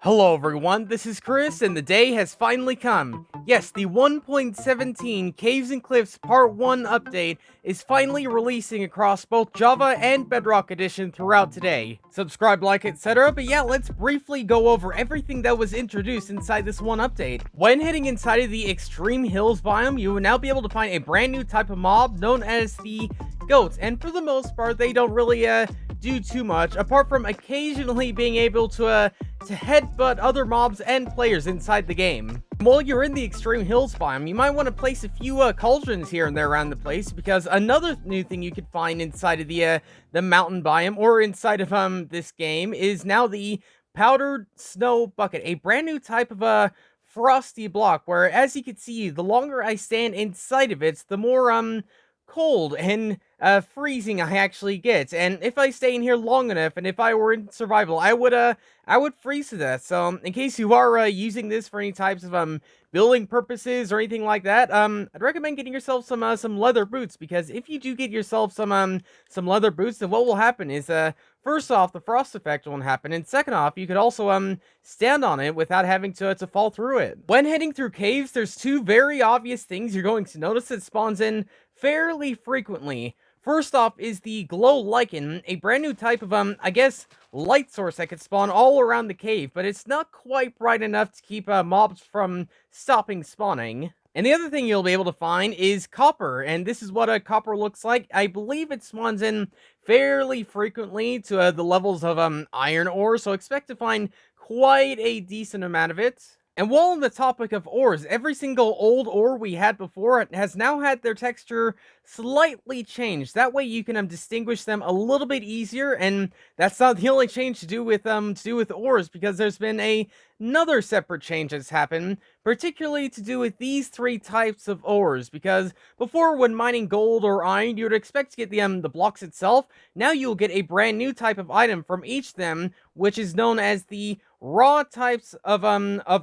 Hello everyone, this is Chris, and the day has finally come. Yes, the 1.17 Caves and Cliffs Part 1 update is finally releasing across both Java and Bedrock Edition throughout today. Subscribe, like, etc. But yeah, let's briefly go over everything that was introduced inside this one update. When heading inside of the Extreme Hills biome, you will now be able to find a brand new type of mob known as the goats, and for the most part, they don't really do too much, apart from occasionally being able to headbutt other mobs and players inside the game. While you're in the Extreme Hills biome, you might want to place a few cauldrons here and there around the place, because another new thing you could find inside of the mountain biome, or inside of this game, is now the powdered snow bucket, a brand new type of frosty block, where, as you can see, the longer I stand inside of it, the more cold and freezing I actually get. And if I stay in here long enough, and if I were in survival, I would freeze to death. So in case you are using this for any types of building purposes or anything like that, I'd recommend getting yourself some leather boots, because if you do get yourself some leather boots, then what will happen is first off, the frost effect won't happen, and second off, you could also stand on it without having to fall through it. When heading through caves, there's two very obvious things you're going to notice that spawns in fairly frequently. First off is the glow lichen, a brand new type of I guess light source that could spawn all around the cave, but it's not quite bright enough to keep mobs from stopping spawning. And the other thing you'll be able to find is copper, and this is what a copper looks like. I believe it spawns in fairly frequently to the levels of iron ore, so expect to find quite a decent amount of it. And while on the topic of ores, every single old ore we had before has now had their texture slightly changed. That way you can distinguish them a little bit easier, and that's not the only change to do with ores, because there's been another separate change that's happened, particularly to do with these three types of ores. Because before, when mining gold or iron, you would expect to get the blocks itself. Now you'll get a brand new type of item from each of them, which is known as the raw types of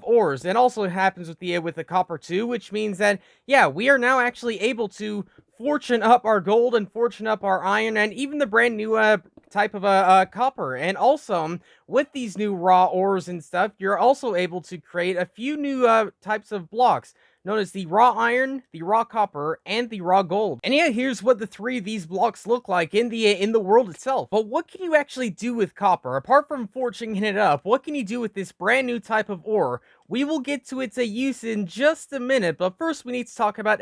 ores. And also happens with the copper too, which means that, yeah, we are now actually able to fortune up our gold and fortune up our iron, and even the brand new type of copper. And also, with these new raw ores and stuff, you're also able to create a few new types of blocks, known as the raw iron, the raw copper, and the raw gold. And yeah, here's what the three of these blocks look like in the world itself. But what can you actually do with copper? Apart from forging it up, what can you do with this brand new type of ore? We will get to its use in just a minute, but first we need to talk about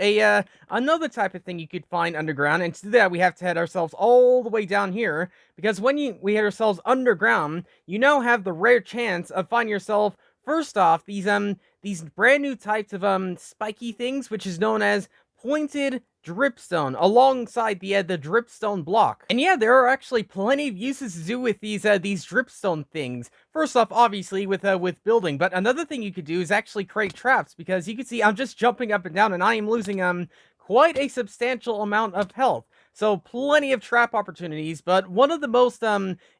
another type of thing you could find underground, and to do that we have to head ourselves all the way down here, because when we head ourselves underground, you now have the rare chance of finding yourself, first off, these brand new types of spiky things, which is known as pointed dripstone, alongside the dripstone block. And yeah, there are actually plenty of uses to do with these dripstone things. First off, obviously with building, but another thing you could do is actually create traps, because you can see I'm just jumping up and down, and I am losing quite a substantial amount of health. So plenty of trap opportunities, but one of the most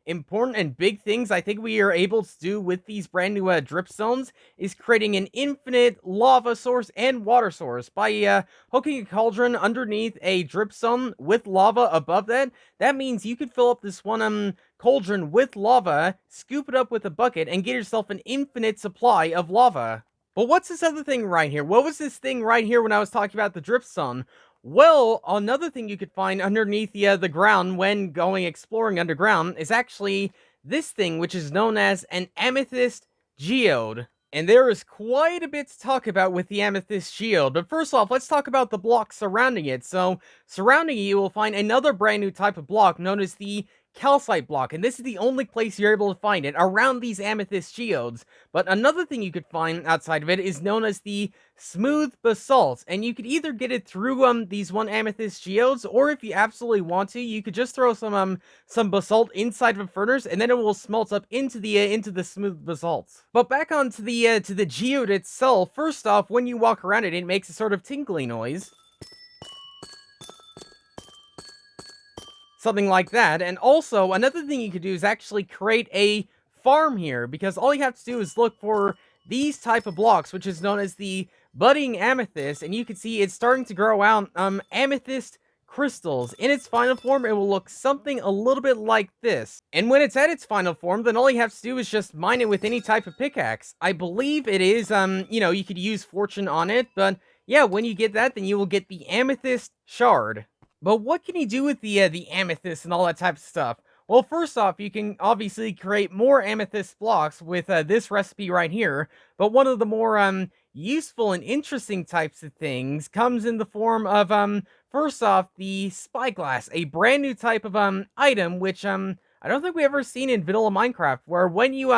important and big things I think we are able to do with these brand new dripstones is creating an infinite lava source and water source by hooking a cauldron underneath a dripstone with lava above that. That means you could fill up this one cauldron with lava, scoop it up with a bucket, and get yourself an infinite supply of lava. But what's this other thing right here? What was this thing right here when I was talking about the dripstone? Well, another thing you could find underneath the ground when going exploring underground is actually this thing, which is known as an amethyst geode. And there is quite a bit to talk about with the amethyst geode, but first off, let's talk about the blocks surrounding it. So, surrounding it, you will find another brand new type of block known as the calcite block, and this is the only place you're able to find it, around these amethyst geodes. But another thing you could find outside of it is known as the smooth basalt, and you could either get it through these amethyst geodes, or if you absolutely want to, you could just throw some basalt inside of a furnace, and then it will smelt up into the smooth basalt. But back onto the geode itself. First off, when you walk around it, it makes a sort of tinkly noise, something like that. And also, another thing you could do is actually create a farm here, because all you have to do is look for these type of blocks, which is known as the budding amethyst, and you can see it's starting to grow out amethyst crystals. In its final form, it will look something a little bit like this. And when it's at its final form, then all you have to do is just mine it with any type of pickaxe. I believe it is, you could use fortune on it, but yeah, when you get that, then you will get the Amethyst shard. But what can you do with the amethyst and all that type of stuff? Well, first off, you can obviously create more amethyst blocks with this recipe right here. But one of the more useful and interesting types of things comes in the form of first off, the spyglass, a brand new type of item which I don't think we ever seen in vanilla Minecraft, where when you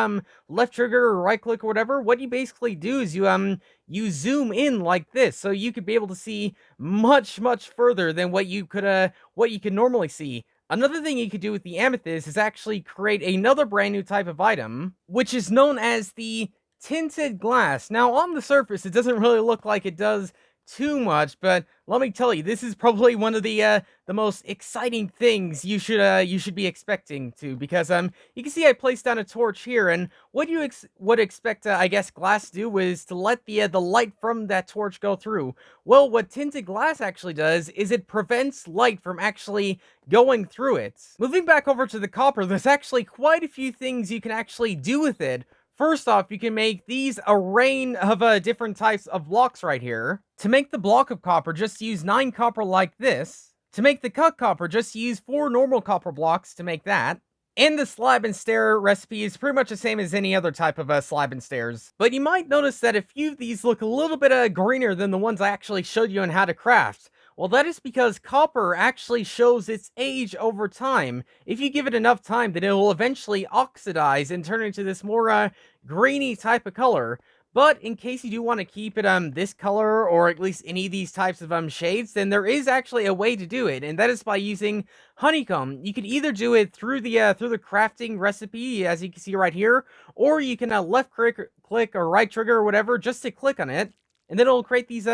left trigger or right click or whatever, what you basically do is you zoom in like this, so you could be able to see much further than what you could normally see. Another thing you could do with the amethyst is actually create another brand new type of item, which is known as the tinted glass. Now, on the surface, it doesn't really look like it does too much, but let me tell you, this is probably one of the most exciting things you should be expecting to, because you can see I placed down a torch here, and what you would expect I guess glass to do is to let the light from that torch go through. Well, what tinted glass actually does is it prevents light from actually going through it. Moving back over to the copper, there's actually quite a few things you can actually do with it. First off, you can make these array of different types of blocks right here. To make the block of copper, just use 9 copper like this. To make the cut copper, just use 4 normal copper blocks to make that. And the slab and stair recipe is pretty much the same as any other type of slab and stairs. But you might notice that a few of these look a little bit greener than the ones I actually showed you on how to craft. Well, that is because copper actually shows its age over time. If you give it enough time, then it will eventually oxidize and turn into this more greeny type of color. But in case you do want to keep it this color, or at least any of these types of shades, then there is actually a way to do it, and that is by using honeycomb. You could either do it through the crafting recipe, as you can see right here, or you can left click or right trigger or whatever just to click on it, and then it'll create these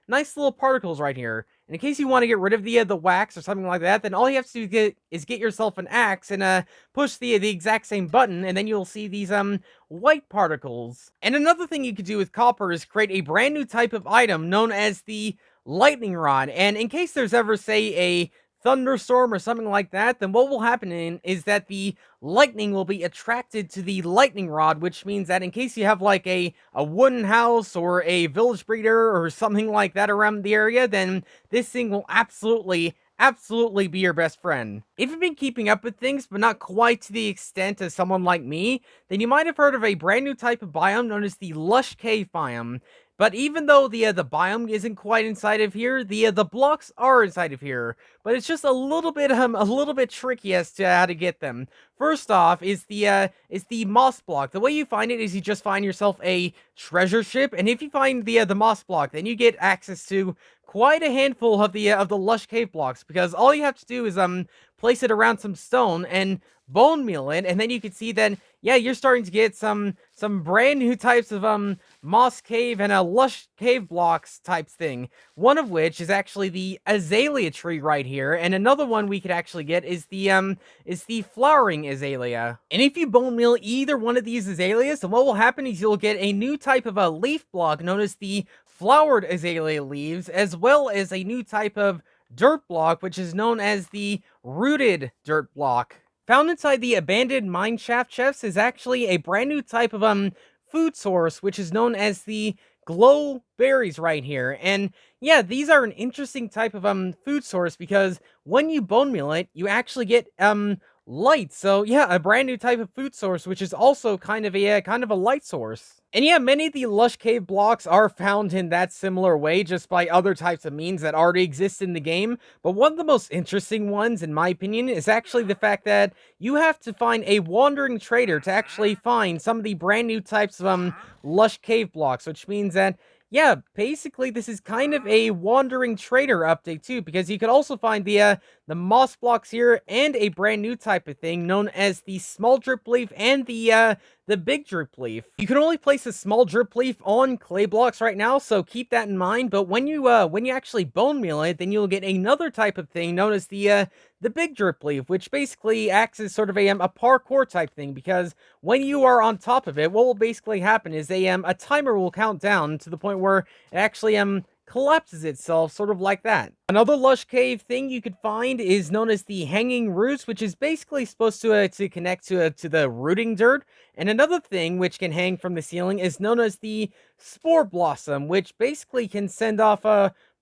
nice little particles right here. And in case you want to get rid of the wax or something like that, then all you have to do is get yourself an axe and push the exact same button, and then you'll see these white particles. And another thing you could do with copper is create a brand new type of item known as the lightning rod. And in case there's ever, say, a thunderstorm or something like that, then what will happen is that the lightning will be attracted to the lightning rod, which means that in case you have like a wooden house or a village breeder or something like that around the area, then this thing will absolutely be your best friend. If you've been keeping up with things, but not quite to the extent of someone like me, then you might have heard of a brand new type of biome known as the Lush cave biome. But even though the biome isn't quite inside of here, the blocks are inside of here. But it's just a little bit tricky as to how to get them. First off is the moss block. The way you find it is you just find yourself a treasure ship, and if you find the moss block, then you get access to quite a handful of the Lush cave blocks, because all you have to do is place it around some stone and bone meal it, and then you can see that, yeah, you're starting to get some brand new types of moss cave and a lush cave blocks types thing. One of which is actually the azalea tree right here, and another one we could actually get is the flowering azalea. And if you bone meal either one of these azaleas, then what will happen is you'll get a new type of a leaf block known as the flowered azalea leaves, as well as a new type of dirt block, which is known as the rooted dirt block. Found inside the abandoned mine shaft chests is actually a brand new type of food source, which is known as the glow berries right here. And yeah, these are an interesting type of food source, because when you bone meal it, you actually get light. So yeah, a brand new type of food source, which is also kind of a light source. And yeah, many of the lush cave blocks are found in that similar way, just by other types of means that already exist in the game. But one of the most interesting ones, in my opinion, is actually the fact that you have to find a wandering trader to actually find some of the brand new types of lush cave blocks, which means that, yeah, basically this is kind of a wandering trader update too, because you could also find the moss blocks here, and a brand new type of thing known as the small drip leaf and the big drip leaf. You can only place a small drip leaf on clay blocks right now, so keep that in mind. But when you actually bone meal it, then you'll get another type of thing known as the big drip leaf, which basically acts as sort of a parkour type thing, because when you are on top of it, what will basically happen is a timer will count down to the point where it actually collapses itself, sort of like that. Another lush cave thing you could find is known as the hanging roots, which is basically supposed to connect to the rooting dirt. And another thing which can hang from the ceiling is known as the spore blossom, which basically can send off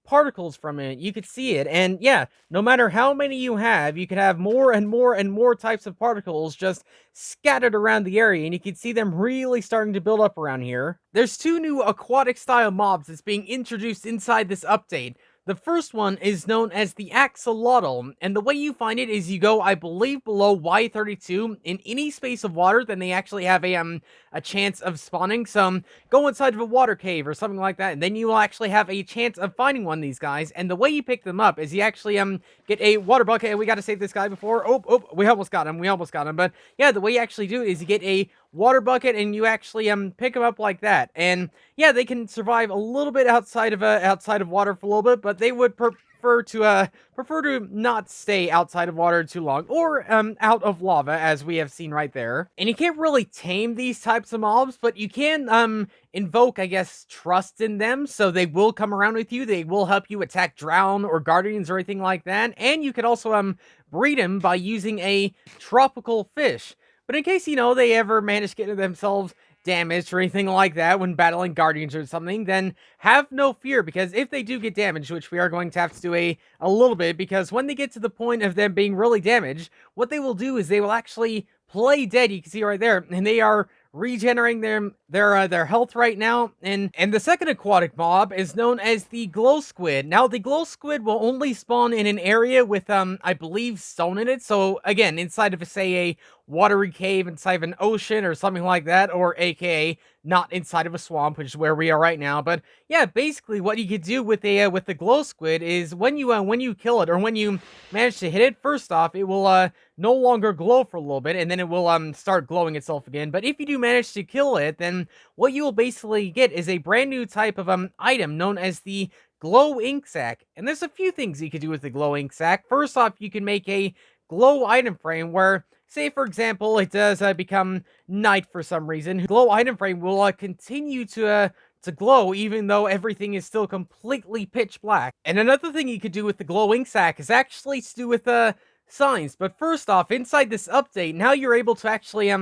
particles from it. You could see it, and yeah, no matter how many you could have more and more and more types of particles just scattered around the area, and you can see them really starting to build up around here. There's two new aquatic style mobs that's being introduced inside this update. The first one is known as the axolotl, and the way you find it is you go, I believe, below Y32 in any space of water, then they actually have a chance of spawning. So go inside of a water cave or something like that, and then you will actually have a chance of finding one of these guys. And the way you pick them up is you actually get a water bucket, and we got to save this guy before. Oh, we almost got him. But yeah, the way you actually do it is you get a water bucket, and you actually pick them up like that. And yeah, they can survive a little bit outside of water for a little bit, but they would prefer to not stay outside of water too long, or out of lava, as we have seen right there. And you can't really tame these types of mobs, but you can invoke, I guess, trust in them, so they will come around with you. They will help you attack drown or guardians or anything like that. And you could also breed them by using a tropical fish. But in case, they ever manage to get themselves damaged or anything like that when battling guardians or something, then have no fear, because if they do get damaged, which we are going to have to do a little bit, because when they get to the point of them being really damaged, what they will do is they will actually play dead. You can see right there, and they are regenerating their health right now. And the second aquatic mob is known as the glow squid. Now, the glow squid will only spawn in an area with I believe stone in it. So again, inside of say a watery cave inside of an ocean or something like that, or aka not inside of a swamp, which is where we are right now. But yeah, basically what you could do with the glow squid is when you kill it, or when you manage to hit it, first off, it will no longer glow for a little bit, and then it will start glowing itself again. But if you do manage to kill it, then what you will basically get is a brand new type of item known as the glow ink sac. And there's a few things you could do with the glow ink sac. First off, you can make a glow item frame where, say for example, it does become night for some reason. Glow item frame will continue to glow even though everything is still completely pitch black. And another thing you could do with the glow ink sac is actually to do with signs. But first off, inside this update, now you're able to actually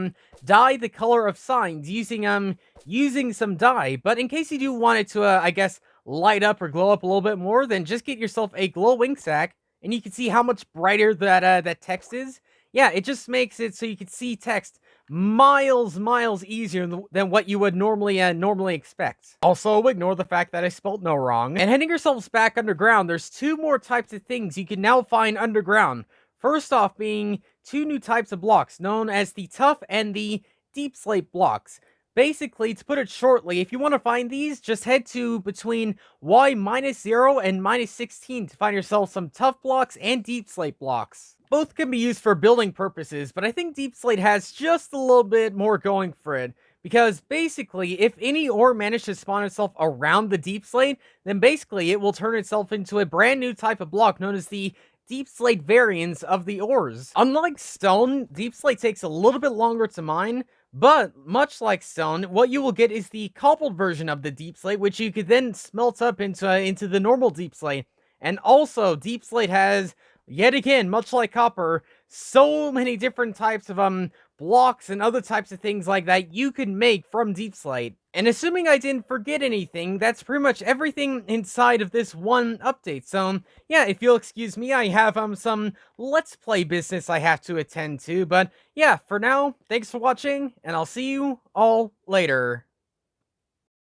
dye the color of signs using some dye. But in case you do want it to I guess light up or glow up a little bit more, then just get yourself a glow ink sac, and you can see how much brighter that text is. Yeah, it just makes it so you can see text miles easier than what you would normally expect. Also, ignore the fact that I spelled no wrong. And heading yourselves back underground, there's two more types of things you can now find underground. First off being two new types of blocks, known as the tough and the Deepslate blocks. Basically, to put it shortly, if you want to find these, just head to between Y-0 and -16 to find yourself some tough blocks and Deepslate blocks. Both can be used for building purposes, but I think Deepslate has just a little bit more going for it. Because basically, if any ore manages to spawn itself around the Deepslate, then basically it will turn itself into a brand new type of block known as the Deepslate variants of the ores. Unlike stone, Deepslate takes a little bit longer to mine, but much like stone, what you will get is the cobbled version of the Deepslate, which you could then smelt up into the normal Deepslate. And also, Deepslate has, yet again, much like copper, so many different types of blocks and other types of things like that you can make from Deepslate. And assuming I didn't forget anything, that's pretty much everything inside of this one update. So yeah, if you'll excuse me, I have some Let's Play business I have to attend to. But yeah, for now, thanks for watching, and I'll see you all later.